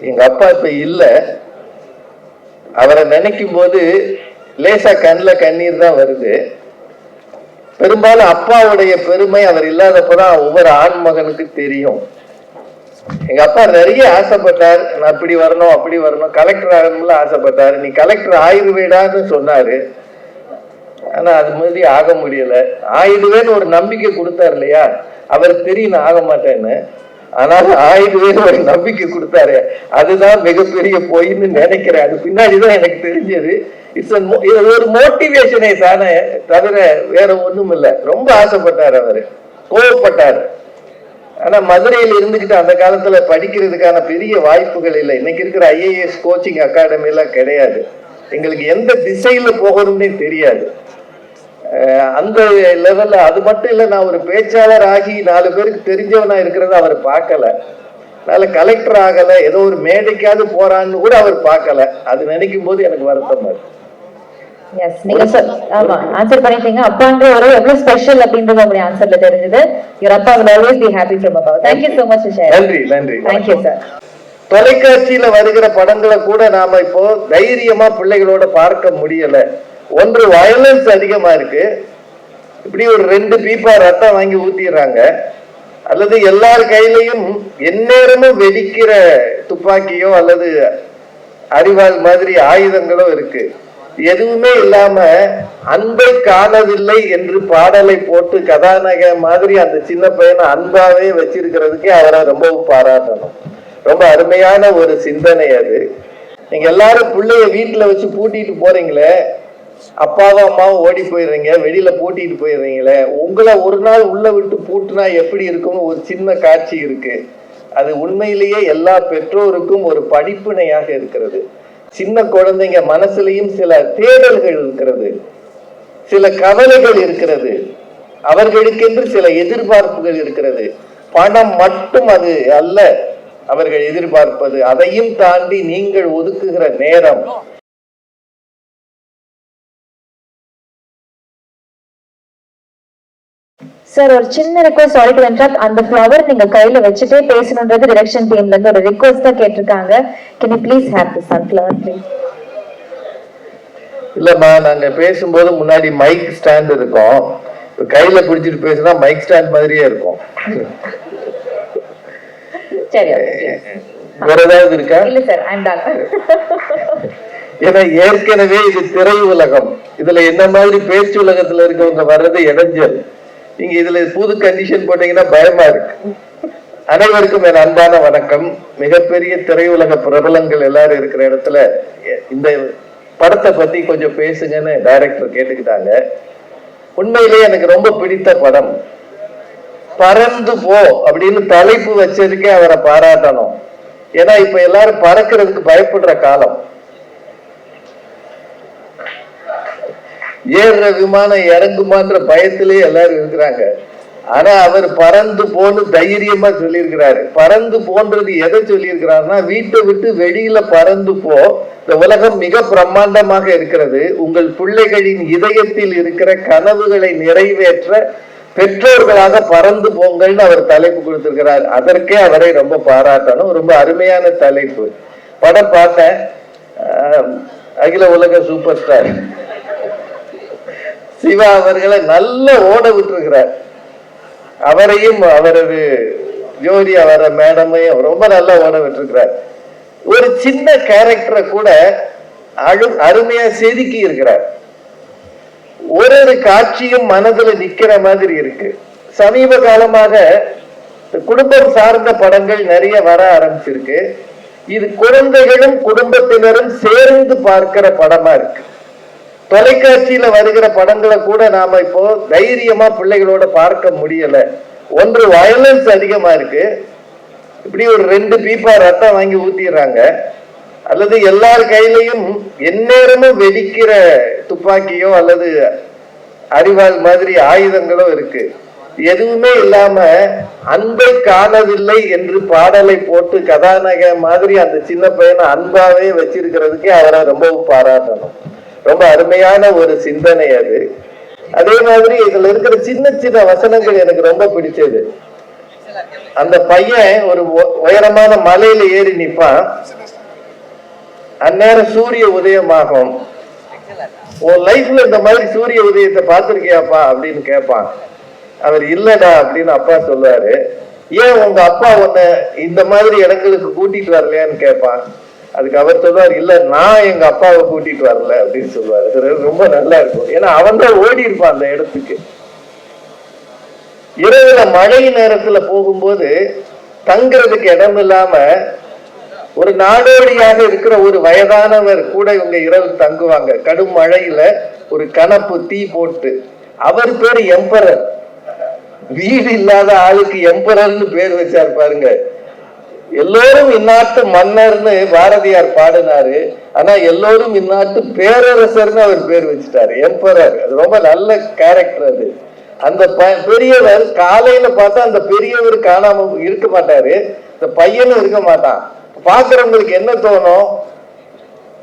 எங்க அப்பா இப்ப இல்ல. அவரை நினைக்கும் போது லேசா கண்ணில் கண்ணீர் தான் வருது. பெரும்பாலும் அப்பாவுடைய பெருமை அவர் இல்லாதப்பதான் ஒவ்வொரு ஆண் மகனுக்கு தெரியும். எங்க அப்பா நிறைய ஆசைப்பட்டார், நான் அப்படி வரணும் அப்படி வரணும், கலெக்டர் ஆகணும்னு ஆசைப்பட்டார். நீ கலெக்டர் ஆயிடுவேடான்னு சொன்னாரு. ஆனா அது மாதிரி ஆக முடியல. ஆயிடுவேன்னு ஒரு நம்பிக்கை கொடுத்தாரு இல்லையா, அவருக்கு தெரியும் நான் ஆக மாட்டேன்னு. ஆனாலும் ஆயிடுவேன்னு ஒரு நம்பிக்கை கொடுத்தாரு. அதுதான் மிகப்பெரிய பொய்ன்னு நினைக்கிறேன். அது பின்னாடிதான் எனக்கு தெரிஞ்சது. இது ஒரு மோட்டிவேஷனை தானே தவிர வேற ஒண்ணும் இல்லை. ரொம்ப ஆசைப்பட்டார், அவரு கோவப்பட்டார். ஆனா மதுரையில் இருந்துகிட்டு அந்த காலத்துல படிக்கிறதுக்கான பெரிய வாய்ப்புகள் இல்லை. இன்னைக்கு இருக்கிற IAS கோச்சிங் அகாடமி எல்லாம் கிடையாது. எங்களுக்கு எந்த திசையில போகணும்னே தெரியாது. அந்த லெவல்ல அது மட்டும் இல்ல, நான் ஒரு பேச்சாளர் ஆகி 4 பேருக்கு தெரிஞ்சவனா இருக்கிறத அவர் பார்க்கல. அதனால கலெக்டர் ஆகல, ஏதோ ஒரு மேடைக்காவது போறான்னு கூட அவர் பார்க்கல. அது நினைக்கும் போது எனக்கு வருத்தமா இருக்கு. எஸ், நீங்க ஆமா ஆன்சர் பண்ணிட்டீங்க. அப்பான்ற ஒரு எவ்வளவு ஸ்பெஷல் அப்படின்றது உங்களுடைய ஆன்சர்ல தெரிஞ்சது. யுவர் அப்பா will always be happy from above. Thank you so much for sharing. நன்றி நன்றி. Thank you sir. தொலைக்காட்சியில வருகிற படங்களை கூட நாம இப்போ தைரியமா பிள்ளைகளோட பார்க்க முடியல. ஒன்று வயலன்ஸ் அதிகமா இருக்கு. இப்படி ஒரு 2 பீப்பா ரத்தம் வாங்கி ஊத்திடுறாங்க. அல்லது எல்லார் கையிலையும் எந்நேரமும் வெடிக்கிற துப்பாக்கியோ அல்லது அறிவாள் மாதிரி ஆயுதங்களோ இருக்கு. எதுவுமே இல்லாம அன்பை காணவில்லை என்று பாடலை போட்டு கதாநாயக மாதிரி அந்த சின்ன பையனை அன்பாவே வச்சிருக்கிறதுக்கே அவரை ரொம்பவும் பாராட்டணும். ரொம்ப அருமையான ஒரு சிந்தனை அது. நீங்க எல்லாரும் பிள்ளைய வீட்டுல வச்சு பூட்டிட்டு போறீங்களே, அப்பாவும் அம்மாவும் ஓடி போயிடுறீங்க, வெளியில பூட்டிட்டு போயிடுறீங்களே, உங்களை ஒரு நாள் உள்ள விட்டு பூட்டுனா எப்படி இருக்கும்னு ஒரு சின்ன காட்சி இருக்கு. அது உண்மையிலேயே எல்லா பெற்றோருக்கும் ஒரு படிப்பினையாக இருக்கிறது. சின்ன குழந்தைங்க மனசுலயும் சில தேடல்கள் இருக்கிறது, சில கவலைகள் இருக்கிறது, அவர்களுக்கென்று சில எதிர்பார்ப்புகள் இருக்கிறது. பணம் மட்டும் அது அல்ல அவர்கள் எதிர்பார்ப்பது. அதையும் தாண்டி நீங்கள் ஒதுக்குகிற நேரம். சார் ஒரு சின்ன ரிக்வெஸ்ட், சாரி டு இன்டரப்ட். அந்த ஃப்ளவர் நீங்க கையில வச்சுட்டே பேசணும்ன்றது டைரக்ஷன் டீம்ல இருந்து ஒரு ரிக்வெஸ்ட் தான் கேட்டிருக்காங்க. Can you please have the sunflower please? இல்லம்மா, நாங்க பேசும்போது முன்னாடி மைக் ஸ்டாண்ட் இருக்கும். கையில பிடிச்சிட்டு பேசினா மைக் ஸ்டாண்ட் மாதிரியே இருக்கும். சரி, வேற ஏதாவது இருக்கா? இல்ல சார், ஐ அம் டன். ஏன்னா ஏற்கனவே இது திரை உலகம். இதுல என்ன மாதிரி பேச்சு உலகத்துல இருக்கவங்க வர்றது இடைஞ்சல். நீங்க இதுல புது கண்டிஷன் போட்டீங்கன்னா பயமா இருக்கு. அனைவருக்கும் என் அன்பான வணக்கம். மிகப்பெரிய திரையுலக பிரபலங்கள் எல்லாரும் இருக்கிற இடத்துல இந்த படத்தை பத்தி கொஞ்சம் பேசுங்கன்னு டைரக்டர் கேட்டுக்கிட்டாங்க. உண்மையிலேயே எனக்கு ரொம்ப பிடித்த படம். பறந்து போ அப்படின்னு தலைப்பு வச்சதுக்கே அவரை பாராட்டணும். ஏன்னா இப்ப எல்லாரும் பறக்கிறதுக்கு பயப்படுற காலம். ஏறுற விமானம் இறங்குமான்ற பயத்திலேயே எல்லாரும் இருக்கிறாங்க. ஆனா அவர் பறந்து போன்னு தைரியமா சொல்லியிருக்கிறாரு. பறந்து போன்றது எதை சொல்லியிருக்கிறாருன்னா, வீட்டை விட்டு வெளியில பறந்து போ, இந்த உலகம் மிக பிரம்மாண்டமாக இருக்கிறது, உங்கள் பிள்ளைகளின் இதயத்தில் இருக்கிற கனவுகளை நிறைவேற்ற பெற்றோர்களாக பறந்து போங்கள்னு அவர் தலைப்பு கொடுத்திருக்கிறார். அதற்கே அவரை ரொம்ப பாராட்டணும். ரொம்ப அருமையான தலைப்பு. படம் பார்த்தேன். அகில உலக சூப்பர் ஸ்டார் சிவா அவர்களை நல்ல ஓட விட்டுருக்கிறார். அவரையும் அவரது ஜோடி அவர மேடமையும் ரொம்ப நல்லா ஓட விட்டுருக்கிறார். ஒரு சின்ன கேரக்டரை கூட அருமையா செதுக்கி இருக்கிறார். ஒரு காட்சியும் மனதுல நிக்கிற மாதிரி இருக்கு. சமீப காலமாக குடும்பம் சார்ந்த படங்கள் நிறைய வர ஆரம்பிச்சிருக்கு. இது குழந்தைகளும் குடும்பத்தினரும் சேர்ந்து பார்க்கிற படமா இருக்கு. தொலைக்காட்சியில வருகிற படங்களை கூட நாம இப்போ தைரியமா பிள்ளைகளோட பார்க்க முடியல. ஒன்று வயலன்ஸ் அதிகமா இருக்கு. இப்படி ஒரு 2 பீப்பா ரத்தம் வாங்கி ஊத்திடுறாங்க. அல்லது எல்லார் கையிலையும் எந்நேரமும் வெடிக்கிற துப்பாக்கியோ அல்லது அறிவாள் மாதிரி ஆயுதங்களோ இருக்கு. எதுவுமே இல்லாம அன்பை காணவில்லை என்று பாடலை போட்டு கதாநாயக மாதிரி அந்த சின்ன பையனை அன்பாவே வச்சிருக்கிறதுக்கே அவரை ரொம்பவும் பாராட்டணும். ரொம்ப அருமையான ஒரு சிந்தனை அது. அதே மாதிரி இதுல இருக்கிற சின்ன சின்ன வசனங்கள் எனக்கு ரொம்ப பிடிச்சது. அந்த பையன் ஒரு உயரமான மலையில ஏறி நிப்பான். அந்நேரம் சூரிய உதயமாகும். உன் லைஃப்ல இந்த மாதிரி சூரிய உதயத்தை பார்த்திருக்கியாப்பா அப்படின்னு கேட்பான். அவர் இல்லடா அப்படின்னு அப்பா சொல்லுவாரு. ஏன் உங்க அப்பா உன்னை இந்த மாதிரி இடங்களுக்கு கூட்டிட்டு வரலையான்னு கேட்பான். அதுக்கு அவர் சொல்லுவார், இல்ல நான் எங்க அப்பாவை கூட்டிட்டு வரல அப்படின்னு சொல்லுவாரு. ரொம்ப நல்லா இருக்கும். ஏன்னா அவன் தான் ஓடி இருப்பான் அந்த இடத்துக்கு. இரவுல மழை நேரத்துல போகும்போது தங்குறதுக்கு இடம் இல்லாம ஒரு நாடோடியாக இருக்கிற ஒரு வயதானவர் கூட இவங்க இரவு தங்குவாங்க. கடும் மழையில ஒரு கணப்பு தீ போட்டு. அவர் பேரு எம்பரர். வீடு இல்லாத ஆளுக்கு எம்பரர்னு பேர் வச்சார் பாருங்க. எல்லோரும் இந்நாட்டு மன்னர்னு பாரதியார் பாடினாரு. ஆனா எல்லோரும் இந்நாட்டு பேரரசர்னு அவர் பேர் வச்சுட்டாரு, எம்பரர். அது ரொம்ப நல்ல கேரக்டர். அது அந்த பெரியவர் காலையில பார்த்தா அந்த பெரியவர் காணாம இருக்க மாட்டாரு, இந்த பையனும் இருக்க மாட்டான். பாக்குறவங்களுக்கு என்ன தோணும்?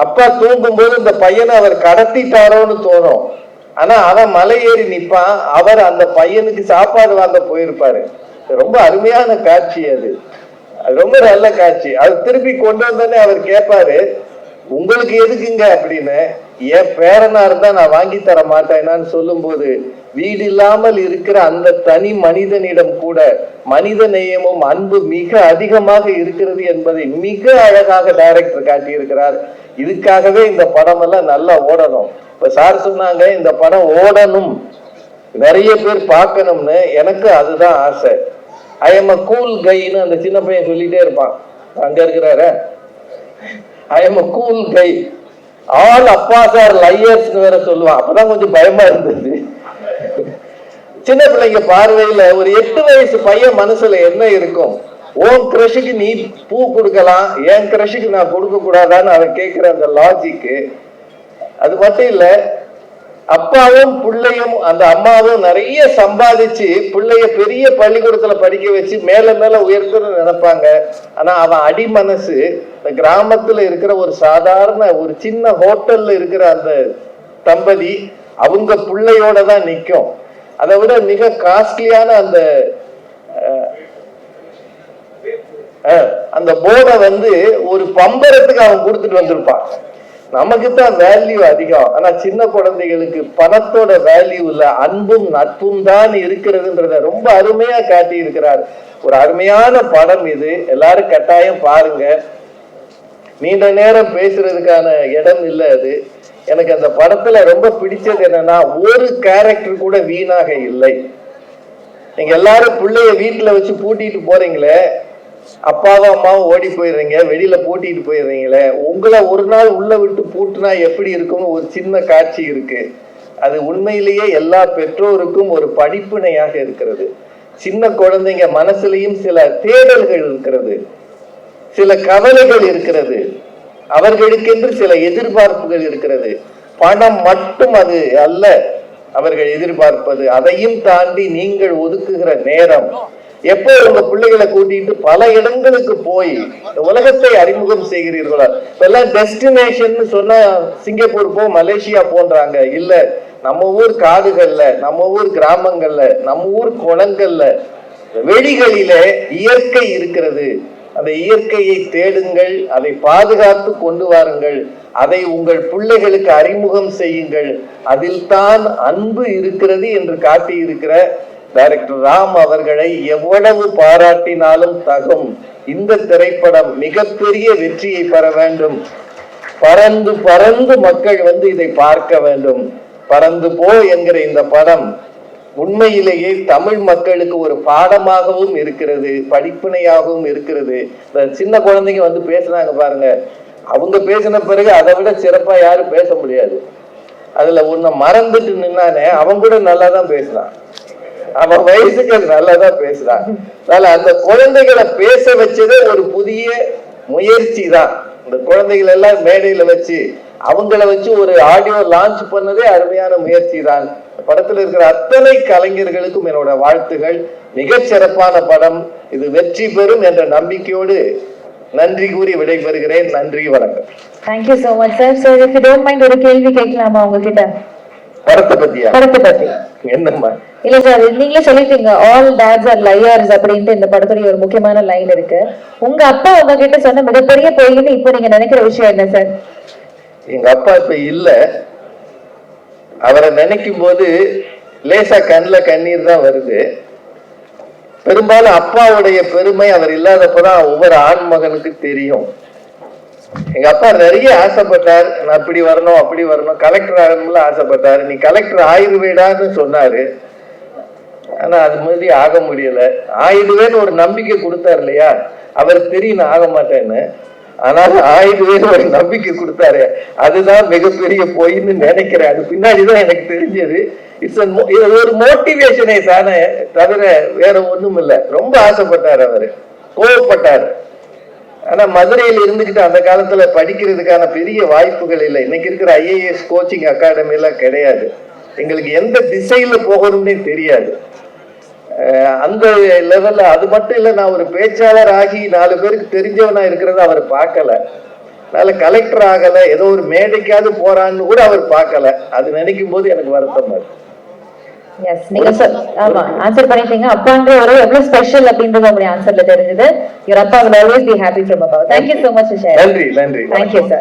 அப்பா தூங்கும் போது இந்த பையனை அவர் கடத்திட்டாரோன்னு தோணும். ஆனா அவன் மலை ஏறி நிப்பான். அவர் அந்த பையனுக்கு சாப்பாடு வாங்க போயிருப்பாரு. ரொம்ப அருமையான காட்சி அது. அது ரொம்ப நல்ல காட்சி. அது திருப்பி கொண்டு வந்தோடனே அவர் கேட்பாரு, உங்களுக்கு எதுக்குங்க அப்படின்னு. என் பேரனா இருந்தா நான் வாங்கி தர மாட்டேனான்னு சொல்லும் போது, வீடு இல்லாமல் இருக்கிற அந்த தனி மனிதனிடம் கூட மனித நேயமும் அன்பு மிக அதிகமாக இருக்கிறது என்பதை மிக அழகாக டைரக்டர் காட்டியிருக்கிறார். இதுக்காகவே இந்த படம் எல்லாம் நல்லா ஓடணும். இப்ப சார் சொன்னாங்க இந்த படம் ஓடணும், நிறைய பேர் பார்க்கணும்னு. எனக்கு அதுதான் ஆசை. ஐ எம் அ கூல் கைன்னு அந்த சின்ன பையன் சொல்லிட்டே இருப்பான். அங்க இருக்கிறாரு, I am a cool guy, all அப்பா சார் லையர்ஸ்னு வேற சொல்லுவான். அப்பதான் கொஞ்சம் பயமா இருந்தது. சின்ன பிள்ளைங்க பார்வையில ஒரு 8 வயசு பையன் மனசுல என்ன இருக்கும்? உன் கிரஷுக்கு நீ பூ கொடுக்கலாம், என் கிரஷுக்கு நான் கொடுக்க கூடாதான்னு அவன் கேட்கிற அந்த லாஜிக்கு. அது மட்டும் இல்ல, அப்பாவும் பிள்ளையும் அந்த அம்மாவும் நிறைய சம்பாதிச்சு பிள்ளைய பெரிய பள்ளிக்கூடத்துல படிக்க வச்சு மேல மேல உயர்த்தணும்னு நினைப்பாங்க. ஆனா அவன் அடி மனசு இந்த கிராமத்துல இருக்கிற ஒரு சாதாரண ஒரு சின்ன ஹோட்டல்ல இருக்கிற அந்த தம்பதி அவங்க பிள்ளையோட தான் நிற்கும். அதை விட மிக காஸ்ட்லியான அந்த போர்டை வந்து ஒரு பம்பரத்துக்கு அவன் கொடுத்துட்டு வந்திருப்பான். நமக்கு தான் வேல்யூ அதிகம். ஆனா சின்ன குழந்தைகளுக்கு பணத்தோட வேல்யூ இல்ல, அன்பும் நட்பும் தான் இருக்கிறதுன்றத ரொம்ப அருமையா காட்டி இருக்கிறார். ஒரு அருமையான படம் இது. எல்லாரும் கட்டாயம் பாருங்க. நீண்ட நேரம் பேசுறதுக்கான இடம் இல்லை அது. எனக்கு அந்த படத்துல ரொம்ப பிடிச்சது என்னன்னா, ஒரு கேரக்டர் கூட வீணாக இல்லை. நீங்க எல்லாரும் பிள்ளைய வீட்டுல வச்சு பூட்டிட்டு போறீங்களே, அப்பாவும் அம்மாவும் ஓடி போயிடுறீங்க, வெளியில பூட்டிட்டு போயிடுறீங்களே, உங்களை ஒரு நாள் உள்ள விட்டு பூட்டுனா எப்படி இருக்கும்னு ஒரு சின்ன காட்சி இருக்கு. அது உண்மையிலேயே எல்லா பெற்றோருக்கும் ஒரு படிப்பினையாக இருக்கிறது. சின்ன குழந்தைங்க மனசுலயும் சில தேடல்கள் இருக்கிறது, சில கவலைகள் இருக்கிறது, அவர்களுக்கென்று சில எதிர்பார்ப்புகள் இருக்கிறது. பணம் மட்டும் அது அல்ல அவர்கள் எதிர்பார்ப்பது. அதையும் தாண்டி நீங்கள் ஒதுக்குகிற நேரம். எப்போ உங்க பிள்ளைகளை கூட்டிட்டு பல இடங்களுக்கு போய் உலகத்தை அறிமுகம் செய்கிறீர்களோ, இப்பெல்லாம் டெஸ்டினேஷன் சொன்னா சிங்கப்பூர் போ, மலேசியா போன்றாங்க. இல்ல, நம்ம ஊர் காடுகள்ல, நம்ம ஊர் கிராமங்கள்ல, நம்ம ஊர் குளங்கள்ல, வெளிகளிலே இயற்கை இருக்கிறது. அந்த இயற்கையை தேடுங்கள், அதை பாதுகாத்து கொண்டு வாருங்கள், அதை உங்கள் பிள்ளைகளுக்கு அறிமுகம் செய்யுங்கள். அதில் தான் அன்பு இருக்கிறது என்று காட்டியிருக்கிற டைரக்டர் ராம் அவர்களை எவ்வளவு பாராட்டினாலும் தகும். இந்த திரைப்படம் மிகப்பெரிய வெற்றியை பெற வேண்டும். பறந்து பறந்து மக்கள் வந்து இதை பார்க்க வேண்டும். பறந்து போ என்கிற இந்த படம் உண்மையிலேயே தமிழ் மக்களுக்கு ஒரு பாடமாகவும் இருக்கிறது, படிப்பினையாகவும் இருக்கிறது. இந்த சின்ன குழந்தைங்க வந்து பேசுனாங்க பாருங்க, அவங்க பேசின பிறகு அதை விட சிறப்பா யாரும் பேச முடியாது. அதுல ஒன்ன மறந்துட்டு நின்னானே, அவன் கூட நல்லா தான் பேசினான். அவன் வயசுக்கு அது நல்லா தான் பேசுறான். அதனால அந்த குழந்தைகளை பேச வச்சதே ஒரு புதிய முயற்சி தான். இந்த குழந்தைகள் எல்லாம் மேடையில வச்சு அவங்கள வச்சு ஒரு ஆடியோ லான்ச் பண்ணதே அருமையான முயற்சி தான். படத்துல இருக்கிற அத்தனை கலைஞர்களுக்கும் என்னோட வாழ்த்துகள். மிகச் சிறப்பான படம். இது வெற்றி பெறும் என்ற நம்பிக்கையோடு நன்றி கூறி விடைபெறுகிறேன். நன்றி, வணக்கம். Thank you so much sir. Sir, if you don't mind, ஒரு கேள்வி கேட்கலாமா உங்ககிட்ட? படத்தை பத்தியா? படத்தை பத்தி என்னம்மா இல்ல சார், நீங்களே சொல்லிட்டீங்க ஆல் டாட்ஸ் ஆர் லையர்ஸ் அப்படின்ட்டு இந்த படத்துடைய ஒரு முக்கியமான லைன் இருக்கு. உங்க அப்பா உங்ககிட்ட சொன்ன மிகப்பெரிய பொய்ன்னு இப்போ நீங்க நினைக்கிற விஷயம் என்ன சார்? எங்க அப்பா இப்ப இல்ல. அவரை நினைக்கும் போது லேசா கண்ணுல கண்ணீர் தான் வருது. பெரும்பாலும் அப்பாவுடைய பெருமை அவர் இல்லாதப்பதான் ஒவ்வொரு ஆண் மகனுக்கு தெரியும். எங்க அப்பா நிறைய ஆசைப்பட்டார், நான் அப்படி வரணும் அப்படி வரணும், கலெக்டர் ஆகணும்னு ஆசைப்பட்டாரு. நீ கலெக்டர் ஆயிடுவேடான்னு சொன்னாரு. ஆனா அது மாதிரி ஆக முடியல. ஆயிடுவேன்னு ஒரு நம்பிக்கை கொடுத்தாரு இல்லையா, அவருக்கு தெரியும் நான் ஆக மாட்டேன்னு. ஆனாலும் ஆயிடுவேன்னு ஒரு நம்பிக்கை கொடுத்தாரு. அதுதான் மிகப்பெரிய பொய்ன்னு நினைக்கிறேன். அது பின்னாடிதான் எனக்கு தெரிஞ்சது. இது ஒரு மோட்டிவேஷனே தானே தவிர வேற ஒண்ணும் இல்லை. ரொம்ப ஆசைப்பட்டார், அவரு கோவப்பட்டார். ஆனா மதுரையில் இருந்துகிட்டு அந்த காலத்துல படிக்கிறதுக்கான பெரிய வாய்ப்புகள் இல்லை. இன்னைக்கு இருக்கிற IAS கோச்சிங் அகாடமி எல்லாம் கிடையாது. எங்களுக்கு எந்த திசையில போகணும்னே தெரியாது. அந்த லெவல்ல அது மட்டும் இல்ல, நான் ஒரு பேச்சாளர் ஆகி 4 பேருக்கு தெரிஞ்சவனா இருக்கிறத அவர் பார்க்கல. அதனால கலெக்டர் ஆகல, ஏதோ ஒரு மேடைக்காவது போறான்னு கூட அவர் பார்க்கல. அது நினைக்கும் போது எனக்கு வருத்தமா இருக்கு. எஸ், நீங்க ஆமா ஆன்சர் பண்ணிட்டீங்க. அப்பான்ற ஒரு எவ்வளவு ஸ்பெஷல் அப்படின்றது உங்களுடைய ஆன்சர்ல தெரிஞ்சது. யுவர் அப்பா will always be happy from above. Thank you so much for sharing. நன்றி நன்றி. Thank you sir.